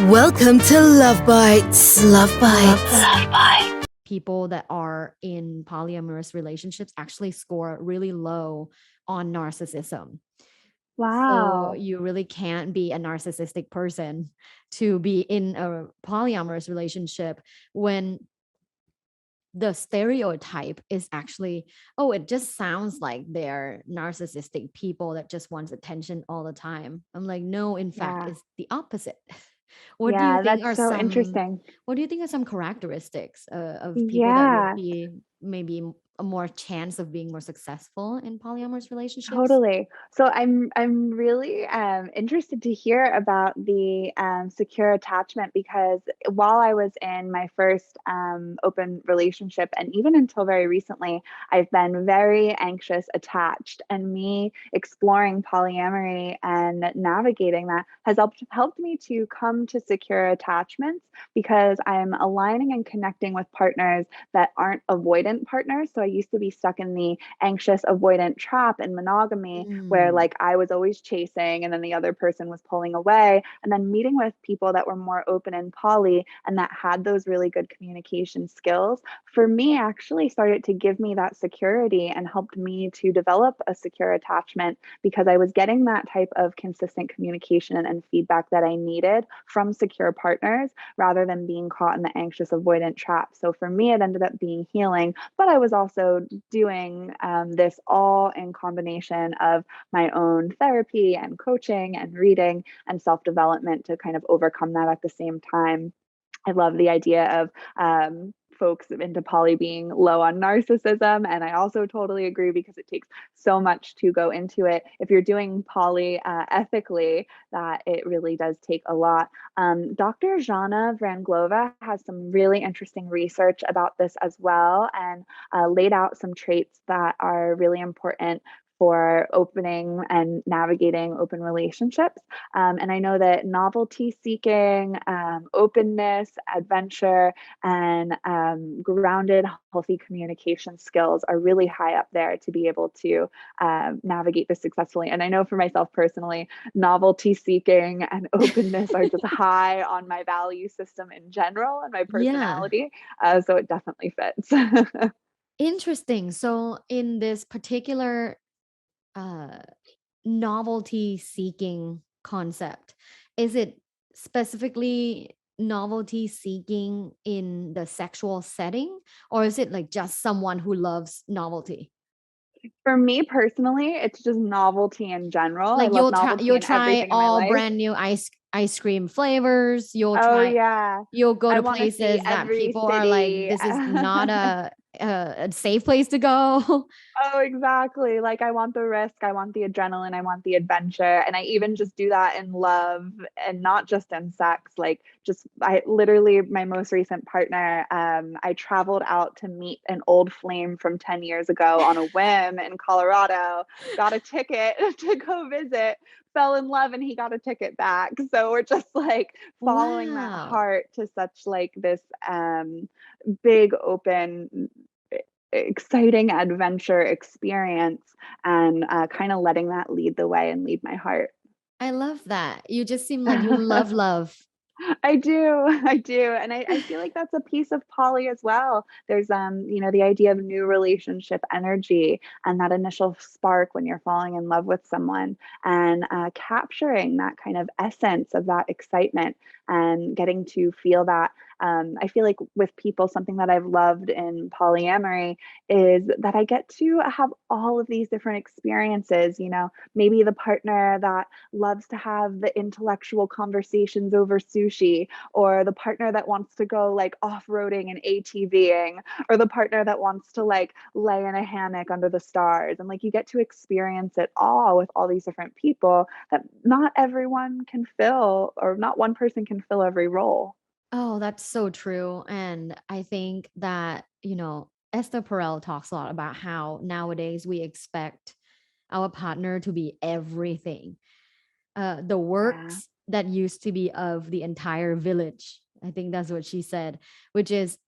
Welcome to Luvbites. Luvbites. People that are in polyamorous relationships actually score really low on narcissism. Wow. So you really can't be a narcissistic person to be in a polyamorous relationship when the stereotype is actually, oh, it just sounds like they're narcissistic people that just wants attention all the time. I'm like, no, in fact, Yeah. it's the opposite. Yeah, that's so interesting. What do you think are some characteristics of people that would Yeah. be maybe a more chance of being more successful in polyamorous relationships? Totally. So I'm really interested to hear about the secure attachment because while I was in my first open relationship, and even until very recently, I've been very anxious attached. And me exploring polyamory and navigating that has helped me to come to secure attachments because I'm aligning and connecting with partners that aren't avoidant partners. So I used to be stuck in the anxious avoidant trap in monogamy where like I was always chasing and then the other person was pulling away, and then meeting with people that were more open and poly and that had those really good communication skills for me actually started to give me that security and helped me to develop a secure attachment because I was getting that type of consistent communication and feedback that I needed from secure partners rather than being caught in the anxious avoidant trap. So for me it ended up being healing, but I was also doing this all in combination of my own therapy and coaching and reading and self development to kind of overcome that at the same time. I love the idea of folks into poly being low on narcissism. And I also totally agree because it takes so much to go into it. If you're doing poly ethically, that it really does take a lot. Dr. Jana Vranglova has some really interesting research about this as well and laid out some traits that are really important for opening and navigating open relationships. And I know that novelty seeking, openness, adventure, and grounded, healthy communication skills are really high up there to be able to navigate this successfully. And I know for myself personally, novelty seeking and openness are just high on my value system in general and my personality. So it definitely fits. Interesting. So in this particular uh, novelty seeking concept, is it specifically novelty seeking in the sexual setting, or is it like just someone who loves novelty? For me personally, it's just novelty in general. I Like love you'll novelty in try everything in my all life. brand new ice cream flavors. Oh yeah. You'll go I to want to see places that every people are like, city. this is not a safe place to go. Oh, exactly. Like I want the risk, I want the adrenaline, I want the adventure. And I even just do that in love and not just in sex. Like just I literally my most recent partner, I traveled out to meet an old flame from 10 years ago on a whim in Colorado, got a ticket to go visit, fell in love and he got a ticket back. So we're just like following that Wow. heart to such like this big open exciting adventure experience and kind of letting that lead the way and lead my heart. I love that. You just seem like you love love. I do. I do. And I feel like that's a piece of poly as well. There's the idea of new relationship energy and that initial spark when you're falling in love with someone and capturing that kind of essence of that excitement and getting to feel that. I feel like with people, something that I've loved in polyamory is that I get to have all of these different experiences. Maybe the partner that loves to have the intellectual conversations over sushi, or the partner that wants to go like off-roading and ATVing, or the partner that wants to like lay in a hammock under the stars. And like you get to experience it all with all these different people that not everyone can fill, or not one person can fill every role. Oh, that's so true. And I think that, Esther Perel talks a lot about how nowadays we expect our partner to be everything. The Yeah. works that used to be of the entire village. I think that's what she said, which is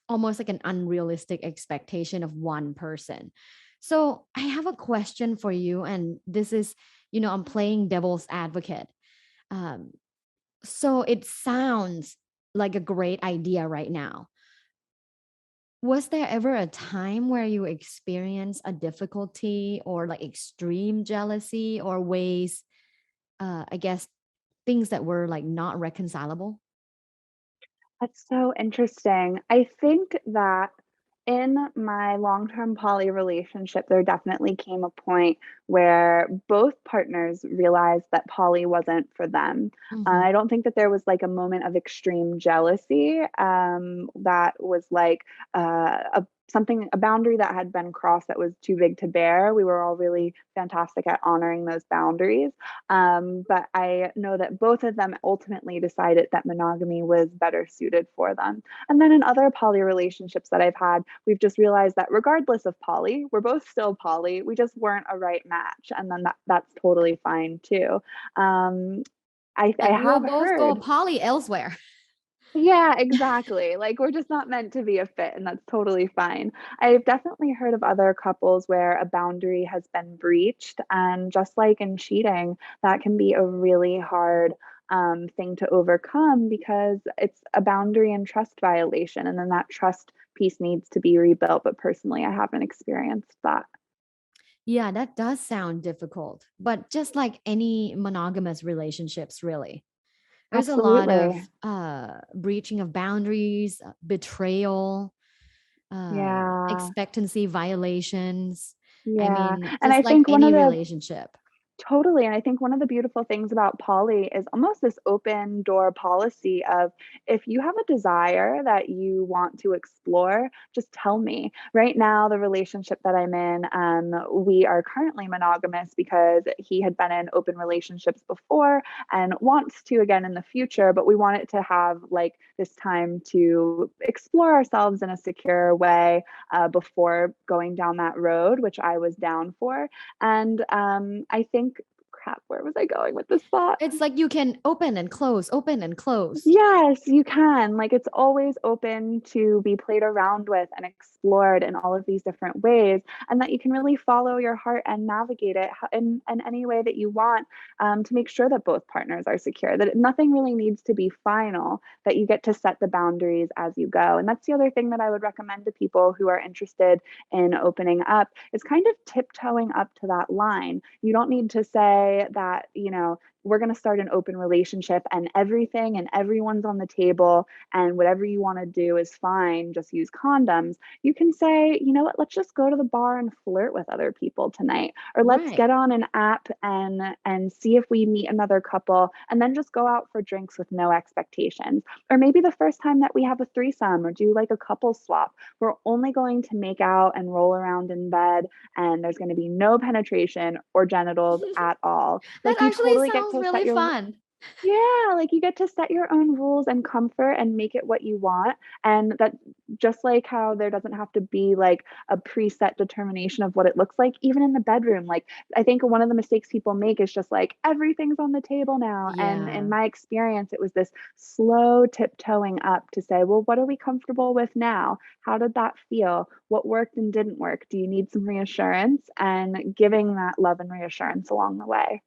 almost like an unrealistic expectation of one person. So I have a question for you. And this is, I'm playing devil's advocate. Um, So it sounds like a great idea right now. Was there ever a time where you experienced a difficulty or like extreme jealousy or ways, I guess, things that were like not reconcilable? That's so interesting. I think that in my long-term poly relationship, there definitely came a point where both partners realized that poly wasn't for them. Hmm. I don't think that there was like a moment of extreme jealousy that was like a boundary that had been crossed that was too big to bear. We were all really fantastic at honoring those boundaries. But I know that both of them ultimately decided that monogamy was better suited for them. And then in other poly relationships that I've had, we've just realized that regardless of poly, we're both still poly. We just weren't a right match. And then that's totally fine too. Um, I Like we'll have both go heard. poly elsewhere. Yeah, exactly. Like, we're just not meant to be a fit, and that's totally fine. I've definitely heard of other couples where a boundary has been breached, and just like in cheating, that can be a really hard thing to overcome because it's a boundary and trust violation, and then that trust piece needs to be rebuilt. But personally, I haven't experienced that. Yeah, that does sound difficult, but just like any monogamous relationships, really. There's a lot of Absolutely. breaching of boundaries, betrayal, Yeah. expectancy violations. I Yeah. mean, And just I like think one of any the relationship. Totally. And I think one of the beautiful things about poly is almost this open door policy of if you have a desire that you want to explore, just tell me. Right now, the relationship that I'm in, we are currently monogamous because he had been in open relationships before and wants to again in the future, but we want it to have like this time to explore ourselves in a secure way before going down that road, which I was down for. And I think, crap, where was I going with this thought? It's like you can open and close, open and close. Yes, you can. Like, it's always open to be played around with and explored in all of these different ways, and that you can really follow your heart and navigate it in any way that you want, to make sure that both partners are secure, that nothing really needs to be final, that you get to set the boundaries as you go. And that's the other thing that I would recommend to people who are interested in opening up is kind of tiptoeing up to that line. You don't need to say that, we're going to start an open relationship and everything and everyone's on the table and whatever you want to do is fine, just use condoms. You can say, you know what, let's just go to the bar and flirt with other people tonight, or let's Right. get on an app and see if we meet another couple and then just go out for drinks with no expectations. Or maybe the first time that we have a threesome or do like a couple swap, we're only going to make out and roll around in bed and there's going to be no penetration or genitals at all. That Like, you actually totally get sounds to set really your fun. yeah, like, you get to set your own rules and comfort and make it what you want, and that just like how there doesn't have to be, like, a preset determination of what it looks like, even in the bedroom, like, I think one of the mistakes people make is just like, "Everything's on the table now," and in Yeah. my experience, it was this slow tiptoeing up to say, "Well, what are we comfortable with now? How did that feel? What worked and didn't work? Do you need some reassurance?" And giving that love and reassurance along the way.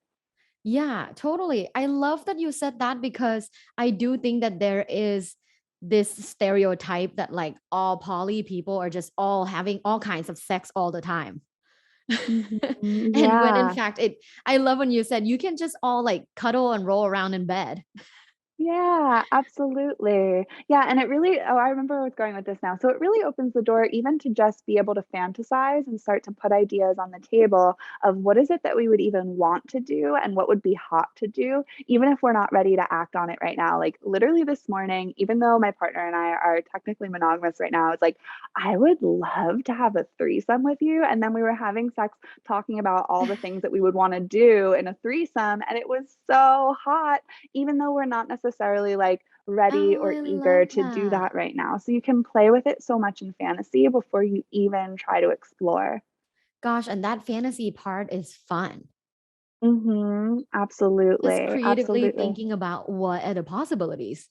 Yeah, totally. I love that you said that because I do think that there is this stereotype that like all poly people are just all having all kinds of sex all the time. Mhm, And when in yeah. fact I love when you said you can just all like cuddle and roll around in bed. Yeah, absolutely. Yeah, and it really I remember where I was going with this now. So it really opens the door even to just be able to fantasize and start to put ideas on the table of what is it that we would even want to do and what would be hot to do, even if we're not ready to act on it right now. Like, literally this morning, even though my partner and I are technically monogamous right now, it's like, I would love to have a threesome with you. And then we were having sex talking about all the things that we would want to do in a threesome. And it was so hot even though we're not necessarily like ready Oh, or I eager love to do that. that right now. So you can play with it so much in fantasy before you even try to explore. Gosh, and that fantasy part is fun. Just Absolutely. creatively Absolutely. thinking about what are the possibilities.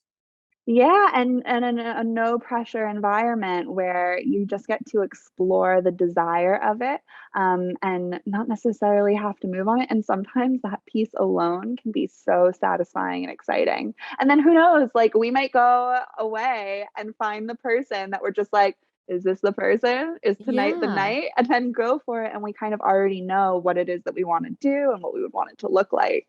Yeah, and in a no pressure environment where you just get to explore the desire of it, and not necessarily have to move on it. And sometimes that piece alone can be so satisfying and exciting. And then who knows, like we might go away and find the person that we're just like, is this the person? Is tonight the Yeah. night? And then go for it. And we kind of already know what it is that we want to do and what we would want it to look like.